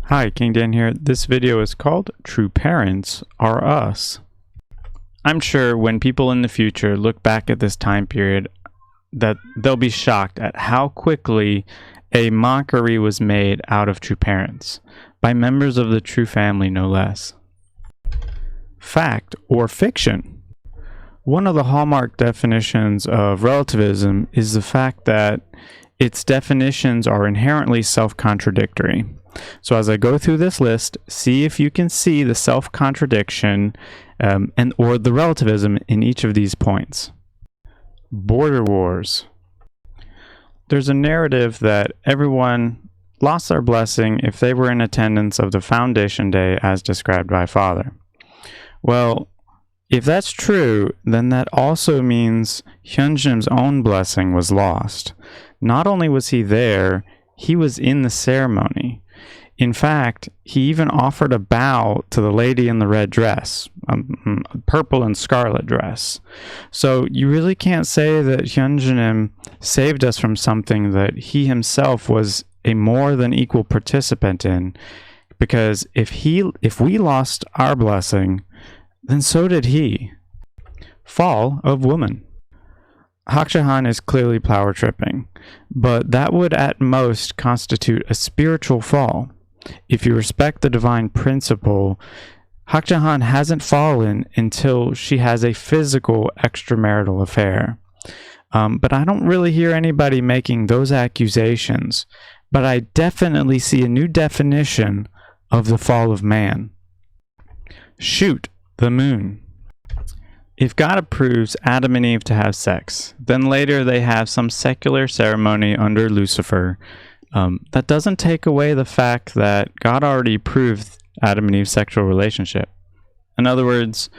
Hi, King Dan here. This video is called True Parents Are Us. I'm sure when people in the future look back at this time period that they'll be shocked at how quickly a mockery was made out of true parents, by members of the true family no less. Fact or fiction? One of the hallmark definitions of relativism is the fact that its definitions are inherently self-contradictory. So as I go through this list, see if you can see the self-contradiction or the relativism in each of these points. Border wars. There's a narrative that everyone lost their blessing if they were in attendance of the Foundation Day as described by Father. Well, if that's true, then that also means Hyunjim's own blessing was lost. Not only was he there, he was in the ceremony. In fact, he even offered a bow to the lady in the red dress, purple and scarlet dress. So you really can't say that Hyunjin saved us from something that he himself was a more than equal participant in, because if we lost our blessing, then so did he. Fall of woman. Hak Ja Han is clearly power tripping, but that would at most constitute a spiritual fall. If you respect the divine principle, Hak Ja Han hasn't fallen until she has a physical extramarital affair. But I don't really hear anybody making those accusations, but I definitely see a new definition of the fall of man. Shoot the moon. If God approves Adam and Eve to have sex, then later they have some secular ceremony under Lucifer. That doesn't take away the fact that God already approved Adam and Eve's sexual relationship. In other words,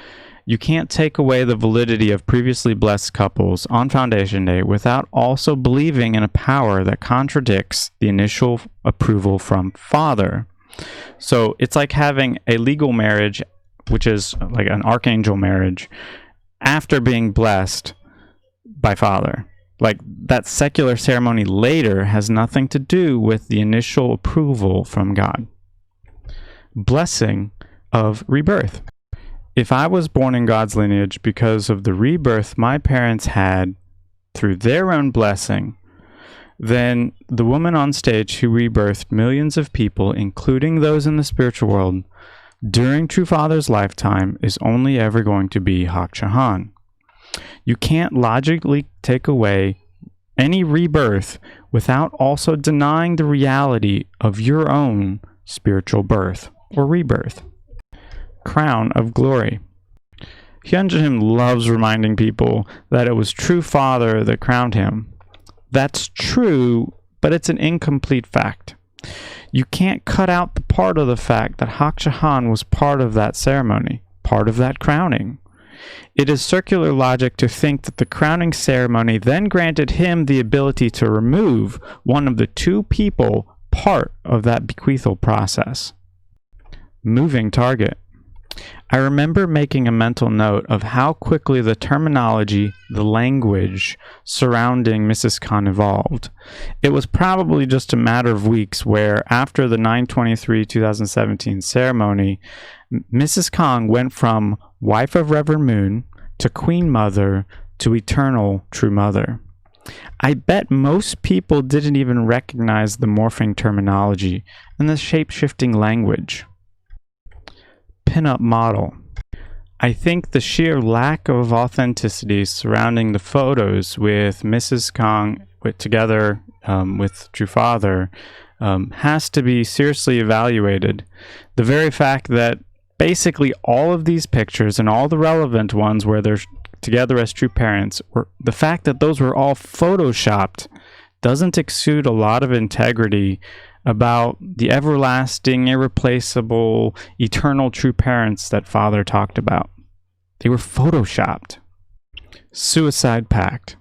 you can't take away the validity of previously blessed couples on Foundation Day without also believing in a power that contradicts the initial approval from Father. So it's like having a legal marriage, which is like an archangel marriage, after being blessed by Father. Like, that secular ceremony later has nothing to do with the initial approval from God. Blessing of rebirth. If I was born in God's lineage because of the rebirth my parents had through their own blessing, then the woman on stage who rebirthed millions of people, including those in the spiritual world, during True Father's lifetime is only ever going to be Hak Ja Han. You can't logically take away any rebirth without also denying the reality of your own spiritual birth or rebirth. Crown of glory. Hyunjin loves reminding people that it was True Father that crowned him. That's true, but it's an incomplete fact. You can't cut out the part of the fact that Hak Ja Han was part of that ceremony, part of that crowning. It is circular logic to think that the crowning ceremony then granted him the ability to remove one of the two people part of that bequeathal process. Moving target. I remember making a mental note of how quickly the terminology, the language surrounding Mrs. Khan evolved. It was probably just a matter of weeks where, after the 9/23/2017 ceremony, Mrs. Khan went from wife of Reverend Moon to Queen Mother to eternal True Mother. I bet most people didn't even recognize the morphing terminology and the shape-shifting language. Pin-up model. I think the sheer lack of authenticity surrounding the photos with Mrs. Kong together with True Father has to be seriously evaluated. The very fact that basically all of these pictures and all the relevant ones where they're together as true parents, the fact that those were all photoshopped doesn't exude a lot of integrity about the everlasting, irreplaceable, eternal true parents that Father talked about. They were photoshopped. Suicide pact.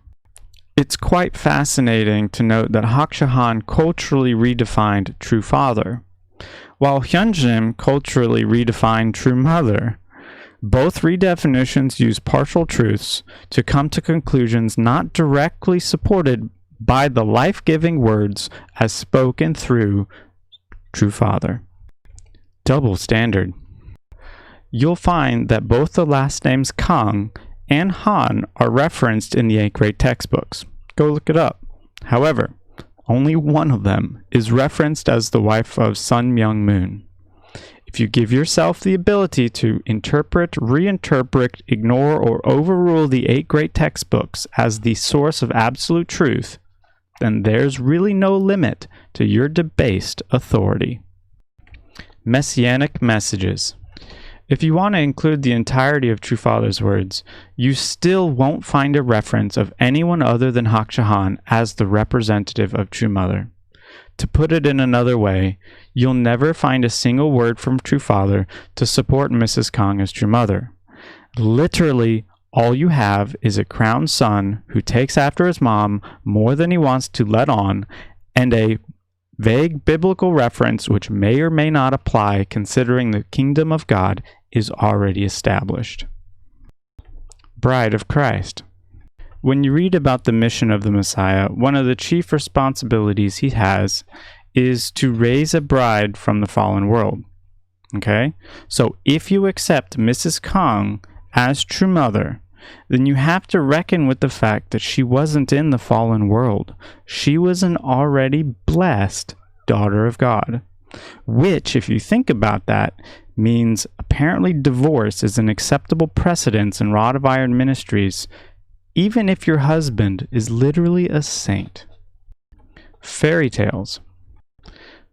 It's quite fascinating to note that Hak Ja Han culturally redefined True Father, while Hyunjin culturally redefined True Mother. Both redefinitions use partial truths to come to conclusions not directly supported by the life-giving words as spoken through True Father. double standard. You'll find that both the last names Kang and Han are referenced in the 8 Great Textbooks. Go look it up. However, only one of them is referenced as the wife of Sun Myung Moon. If you give yourself the ability to interpret, reinterpret, ignore, or overrule the 8 Great Textbooks as the source of absolute truth, then there's really no limit to your debased authority. Messianic messages. If you want to include the entirety of True Father's words, you still won't find a reference of anyone other than Hakshahan as the representative of True Mother. To put it in another way, you'll never find a single word from True Father to support Mrs. Kang as True Mother. Literally, all you have is a crowned son who takes after his mom more than he wants to let on, and a vague biblical reference which may or may not apply considering the kingdom of God is already established. Bride of Christ. When you read about the mission of the Messiah, one of the chief responsibilities he has is to raise a bride from the fallen world. Okay? So if you accept Mrs. Kang as True Mother, then you have to reckon with the fact that she wasn't in the fallen world. She was an already blessed daughter of God. Which, if you think about that, means apparently divorce is an acceptable precedence in Rod of Iron Ministries, even if your husband is literally a saint. Fairy tales.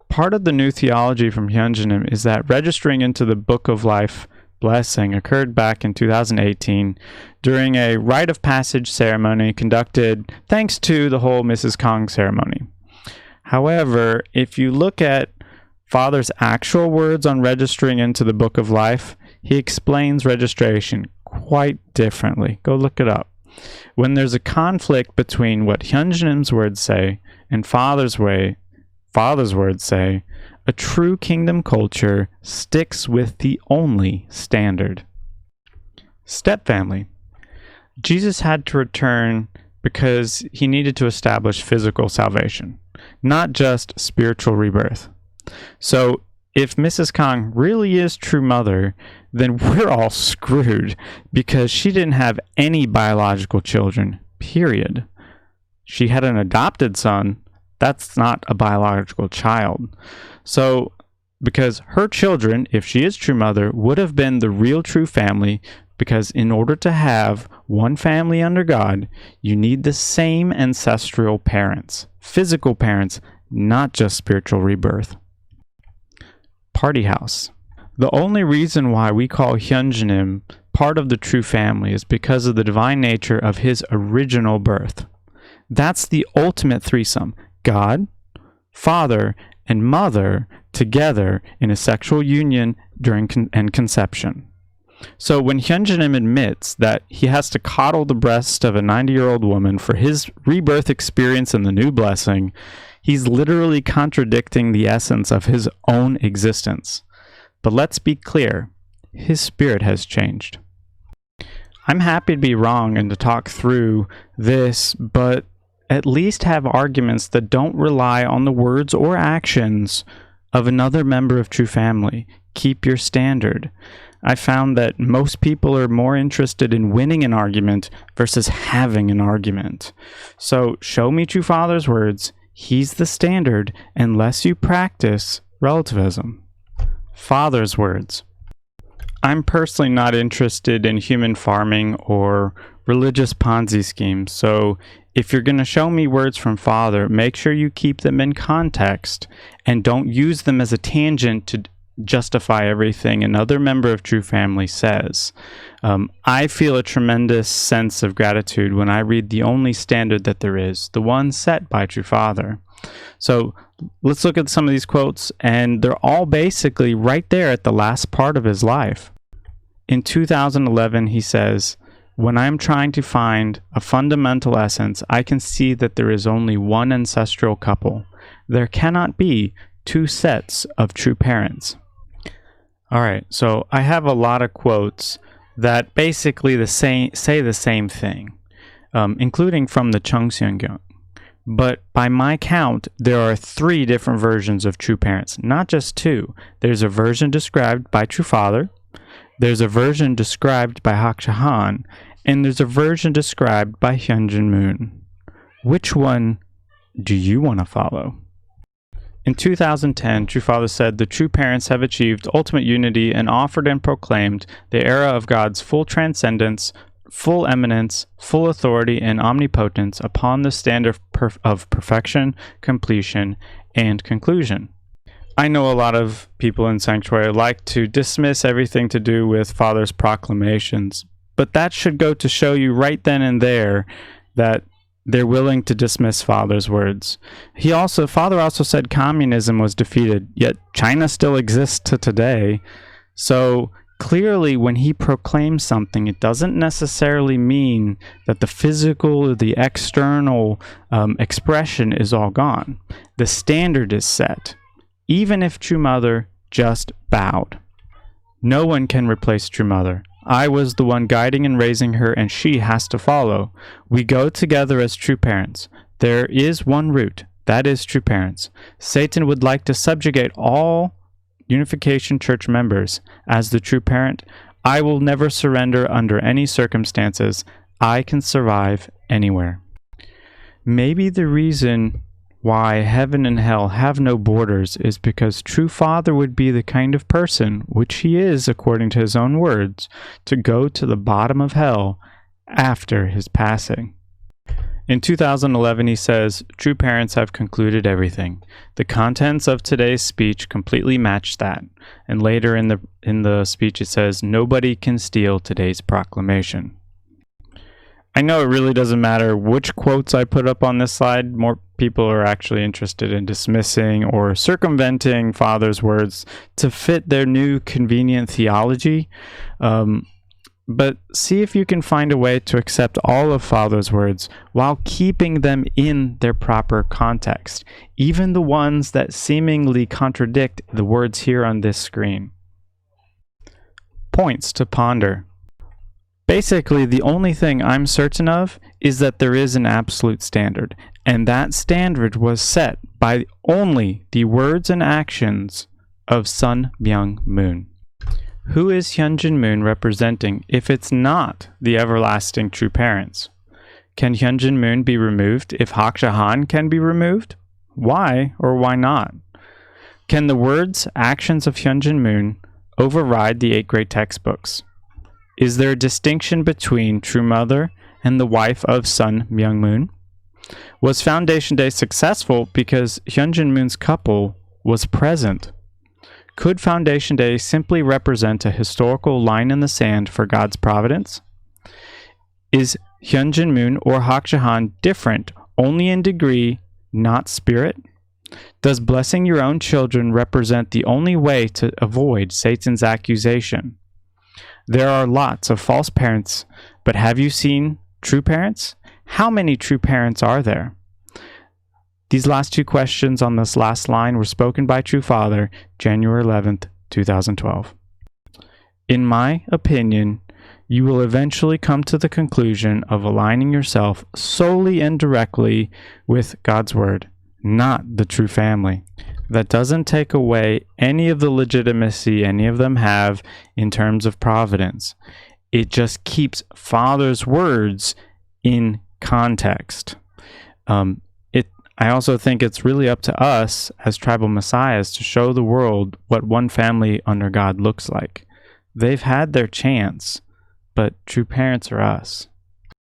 Part of the new theology from Hyunjinim is that registering into the Book of Life blessing occurred back in 2018 during a rite of passage ceremony conducted thanks to the whole Mrs. Kang ceremony. However, if you look at Father's actual words on registering into the Book of Life, he explains registration quite differently. Go look it up. When there's a conflict between what Hyunjinim's words say and Father's words say, a true kingdom culture sticks with the only standard. Stepfamily. Jesus had to return because he needed to establish physical salvation, not just spiritual rebirth. So if Mrs. Kang really is True Mother, then we're all screwed because she didn't have any biological children, period. She had an adopted son. That's not a biological child. So, because her children, if she is True Mother, would have been the real true family, because in order to have one family under God, you need the same ancestral parents, physical parents, not just spiritual rebirth. Party house. The only reason why we call Hyunjinim part of the true family is because of the divine nature of his original birth. That's the ultimate threesome. God, Father, and Mother together in a sexual union during conception. So when Hyunjinim admits that he has to coddle the breast of a 90-year-old woman for his rebirth experience in the new blessing, he's literally contradicting the essence of his own existence. But let's be clear, his spirit has changed. I'm happy to be wrong and to talk through this, but at least have arguments that don't rely on the words or actions of another member of True Family. Keep your standard. I found that most people are more interested in winning an argument versus having an argument. So show me True Father's words. He's the standard unless you practice relativism. Father's words. I'm personally not interested in human farming or religious Ponzi schemes, so if you're going to show me words from Father, make sure you keep them in context and don't use them as a tangent to justify everything another member of True Family says. I feel a tremendous sense of gratitude when I read the only standard that there is, the one set by True Father. So let's look at some of these quotes, and they're all basically right there at the last part of his life. In 2011, he says, "When I'm trying to find a fundamental essence, I can see that there is only one ancestral couple. There cannot be two sets of true parents." All right, so I have a lot of quotes that basically say the same thing, including from the Cheongseongyung. But by my count, there are 3 different versions of true parents, not just 2. There's a version described by True Father, there's a version described by Hak Ja Han, and there's a version described by Hyunjin Moon. Which one do you want to follow? In 2010, True Father said the true parents have achieved ultimate unity and offered and proclaimed the era of God's full transcendence, full eminence, full authority, and omnipotence upon the standard of perfection, completion, and conclusion. I know a lot of people in Sanctuary like to dismiss everything to do with Father's proclamations, but that should go to show you right then and there that they're willing to dismiss Father's words. Father also said communism was defeated, yet China still exists to today. So clearly, when he proclaims something, it doesn't necessarily mean that the physical or the external expression is all gone. The standard is set, even if True Mother just bowed. No one can replace True Mother. I was the one guiding and raising her, and she has to follow. We go together as true parents. There is one root, that is true parents. Satan would like to subjugate all Unification Church members. As the true parent, I will never surrender under any circumstances. I can survive anywhere. Maybe the reason why heaven and hell have no borders is because True Father would be the kind of person, which he is according to his own words, to go to the bottom of hell after his passing. In 2011, he says, "True parents have concluded everything. The contents of today's speech completely match that." And later in the speech, it says, "Nobody can steal today's proclamation." I know it really doesn't matter which quotes I put up on this slide. More people are actually interested in dismissing or circumventing Father's words to fit their new convenient theology. But see if you can find a way to accept all of Father's words while keeping them in their proper context, even the ones that seemingly contradict the words here on this screen. Points to ponder. Basically, the only thing I'm certain of is that there is an absolute standard, and that standard was set by only the words and actions of Sun Myung Moon. Who is Hyunjin Moon representing if it's not the everlasting true parents? Can Hyunjin Moon be removed if Hak Ja Han can be removed? Why or why not? Can the words, actions of Hyunjin Moon override the 8 great textbooks? Is there a distinction between True Mother and the wife of Sun Myung Moon? Was Foundation Day successful because Hyunjin Moon's couple was present? Could Foundation Day simply represent a historical line in the sand for God's providence? Is Hyunjin Moon or Hak Ja Han different only in degree, not spirit? Does blessing your own children represent the only way to avoid Satan's accusation? There are lots of false parents, but have you seen true parents? How many true parents are there? These last 2 questions on this last line were spoken by True Father, January 11th, 2012. In my opinion, you will eventually come to the conclusion of aligning yourself solely and directly with God's Word, not the true family. That doesn't take away any of the legitimacy any of them have in terms of providence. It just keeps Father's words in context. I also think it's really up to us as tribal messiahs to show the world what one family under God looks like. They've had their chance, but true parents are us.